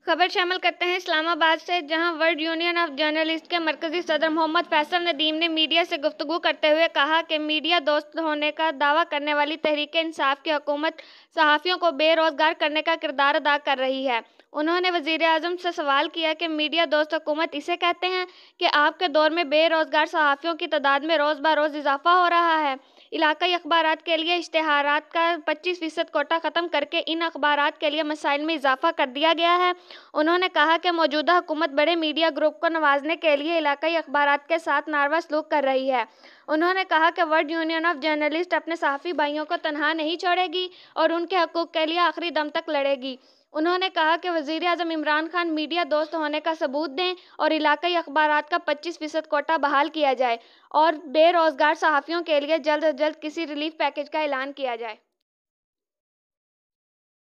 خبر شامل کرتے ہیں اسلام آباد سے، جہاں ورلڈ یونین آف جرنلسٹ کے مرکزی صدر محمد فیصل ندیم نے میڈیا سے گفتگو کرتے ہوئے کہا کہ میڈیا دوست ہونے کا دعویٰ کرنے والی تحریک انصاف کی حکومت صحافیوں کو بے روزگار کرنے کا کردار ادا کر رہی ہے۔ انہوں نے وزیر اعظم سے سوال کیا کہ میڈیا دوست حکومت اسے کہتے ہیں کہ آپ کے دور میں بے روزگار صحافیوں کی تعداد میں روز بروز اضافہ ہو رہا ہے۔ علاقائی اخبارات کے لیے اشتہارات کا 25% کوٹہ ختم کر کے ان اخبارات کے لیے مسائل میں اضافہ کر دیا گیا ہے۔ انہوں نے کہا کہ موجودہ حکومت بڑے میڈیا گروپ کو نوازنے کے لیے علاقائی اخبارات کے ساتھ ناروا سلوک کر رہی ہے۔ انہوں نے کہا کہ ورلڈ یونین آف جرنلسٹ اپنے صحافی بھائیوں کو تنہا نہیں چھوڑے گی اور ان کے حقوق کے لیے آخری دم تک لڑے گی۔ انہوں نے کہا کہ وزیر اعظم عمران خان میڈیا دوست ہونے کا ثبوت دیں اور علاقائی اخبارات کا 25% کوٹہ بحال کیا جائے اور بے روزگار صحافیوں کے لیے جلد از جلد کسی ریلیف پیکیج کا اعلان کیا جائے۔